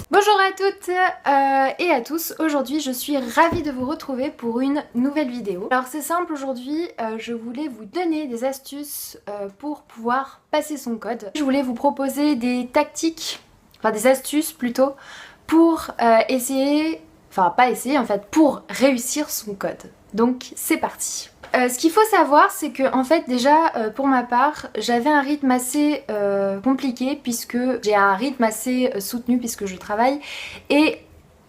Bonjour à toutes et à tous, aujourd'hui je suis ravie de vous retrouver pour une nouvelle vidéo. Alors c'est simple, aujourd'hui je voulais vous donner des astuces pour pouvoir passer son code. Je voulais vous proposer des tactiques, enfin des astuces plutôt, pour essayer, enfin pas essayer en fait, pour réussir son code. Donc c'est parti. Ce qu'il faut savoir, c'est que en fait déjà pour ma part j'avais un rythme assez compliqué, puisque j'ai un rythme assez soutenu puisque je travaille et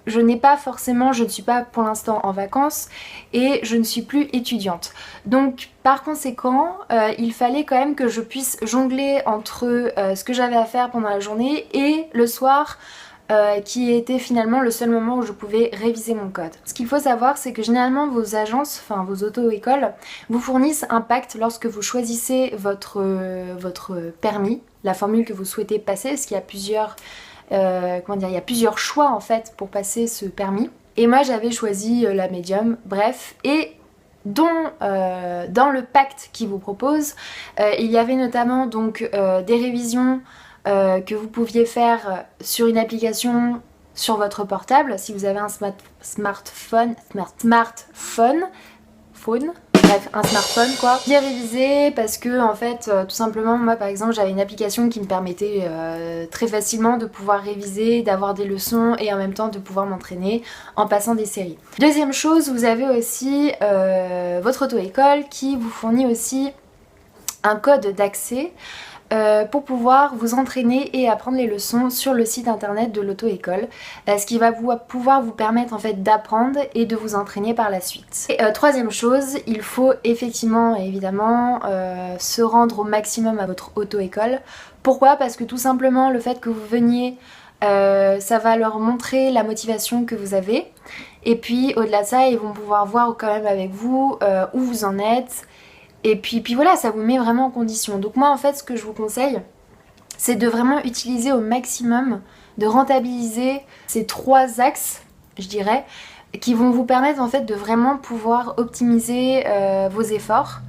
je n'ai pas forcément, je ne suis pas pour l'instant en vacances et je ne suis plus étudiante. Donc par conséquent il fallait quand même que je puisse jongler entre ce que j'avais à faire pendant la journée et le soir, qui était finalement le seul moment où je pouvais réviser mon code. Ce qu'il faut savoir, c'est que généralement vos agences, enfin vos auto-écoles, vous fournissent un pacte lorsque vous choisissez votre permis, la formule que vous souhaitez passer, parce qu'il y a plusieurs, il y a plusieurs choix en fait pour passer ce permis. Et moi j'avais choisi la médium, bref, et dans le pacte qu'ils vous proposent, il y avait notamment donc des révisions que vous pouviez faire sur une application sur votre portable, si vous avez un smartphone, bref, un smartphone quoi. Bien révisé, parce que en fait tout simplement moi par exemple j'avais une application qui me permettait très facilement de pouvoir réviser, d'avoir des leçons et en même temps de pouvoir m'entraîner en passant des séries. Deuxième chose, vous avez aussi votre auto-école qui vous fournit aussi un code d'accès pour pouvoir vous entraîner et apprendre les leçons sur le site internet de l'auto-école, ce qui va pouvoir vous permettre en fait d'apprendre et de vous entraîner par la suite. Et troisième chose, il faut effectivement évidemment se rendre au maximum à votre auto-école. Pourquoi? Parce que tout simplement le fait que vous veniez, ça va leur montrer la motivation que vous avez, et puis au-delà de ça ils vont pouvoir voir quand même avec vous où vous en êtes. Et puis voilà, ça vous met vraiment en condition. Donc moi en fait ce que je vous conseille, c'est de vraiment utiliser au maximum, de rentabiliser ces trois axes, je dirais, qui vont vous permettre en fait de vraiment pouvoir optimiser vos efforts.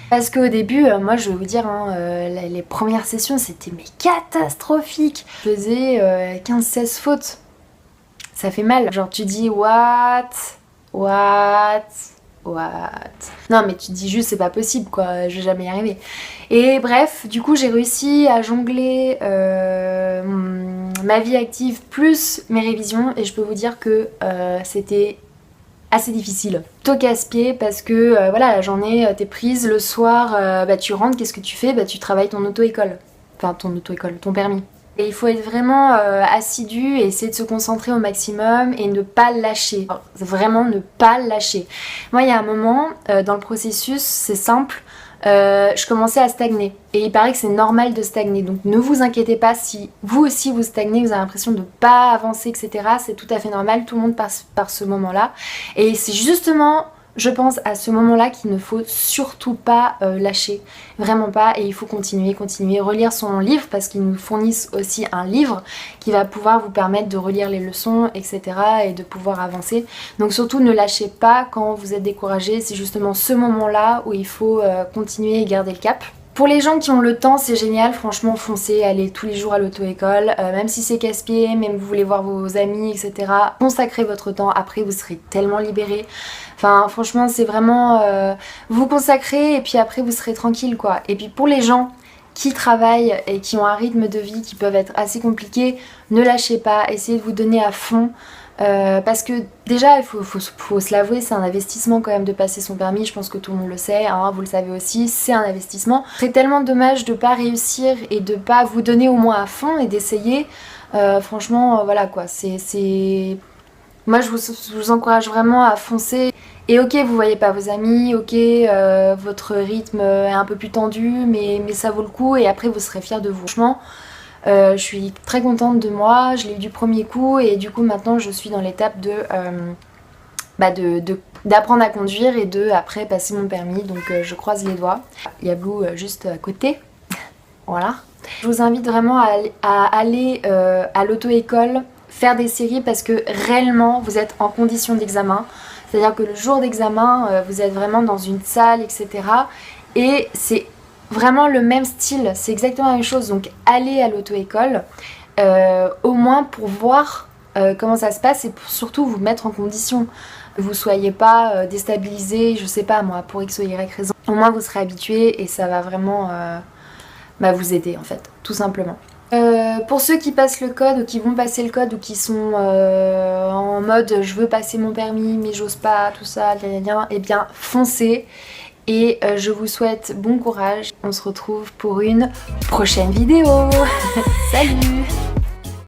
Parce qu'au début, moi je vais vous dire, hein, les premières sessions c'était mais catastrophique. Je faisais 15-16 fautes. Ça fait mal. Genre tu dis what? Non mais tu te dis juste c'est pas possible quoi, je vais jamais y arriver. Et bref, du coup j'ai réussi à jongler ma vie active plus mes révisions, et je peux vous dire que c'était assez difficile. Plutôt casse-pied, parce que voilà, la journée t'es prise, le soir tu rentres, qu'est-ce que tu fais? Tu travailles ton auto-école. Enfin ton auto-école, ton permis. Et il faut être vraiment assidu et essayer de se concentrer au maximum et ne pas lâcher. Alors, vraiment ne pas lâcher. Moi il y a un moment dans le processus, c'est simple, je commençais à stagner. Et il paraît que c'est normal de stagner. Donc ne vous inquiétez pas si vous aussi vous stagnez, vous avez l'impression de ne pas avancer, etc. C'est tout à fait normal, tout le monde passe par ce moment-là. Et c'est justement, je pense, à ce moment-là qu'il ne faut surtout pas lâcher, vraiment pas, et il faut continuer, relire son livre, parce qu'ils nous fournissent aussi un livre qui va pouvoir vous permettre de relire les leçons, etc. et de pouvoir avancer. Donc surtout ne lâchez pas quand vous êtes découragé, c'est justement ce moment-là où il faut continuer et garder le cap. Pour les gens qui ont le temps, c'est génial, franchement foncez, allez tous les jours à l'auto-école, même si c'est casse-pied, même vous voulez voir vos amis, etc. Consacrez votre temps, après vous serez tellement libérés. Enfin franchement c'est vraiment vous consacrez et puis après vous serez tranquille quoi. Et puis pour les gens qui travaillent et qui ont un rythme de vie qui peuvent être assez compliqués, ne lâchez pas, essayez de vous donner à fond. Parce que déjà il faut se l'avouer, c'est un investissement quand même de passer son permis, je pense que tout le monde le sait, hein, vous le savez aussi, c'est un investissement. C'est tellement dommage de pas réussir et de pas vous donner au moins à fond et d'essayer, franchement voilà quoi, moi je vous encourage vraiment à foncer. Et ok, vous voyez pas vos amis, ok, votre rythme est un peu plus tendu, mais ça vaut le coup, et après vous serez fiers de vous. Franchement, je suis très contente de moi, je l'ai eu du premier coup, et du coup maintenant je suis dans l'étape d'apprendre à conduire et de après passer mon permis, donc je croise les doigts. Il y a Blue juste à côté, voilà. Je vous invite vraiment à aller à l'auto-école, faire des séries, parce que réellement vous êtes en condition d'examen, c'est à dire que le jour d'examen vous êtes vraiment dans une salle, etc. et c'est vraiment le même style, c'est exactement la même chose. Donc allez à l'auto-école, au moins pour voir comment ça se passe et pour surtout vous mettre en condition. Vous soyez pas déstabilisé, je sais pas moi, pour X ou Y raison. Au moins vous serez habitué et ça va vraiment vous aider en fait, tout simplement. Pour ceux qui passent le code ou qui vont passer le code ou qui sont en mode je veux passer mon permis mais j'ose pas, tout ça, et bien foncez et je vous souhaite bon courage. On se retrouve pour une prochaine vidéo. Salut!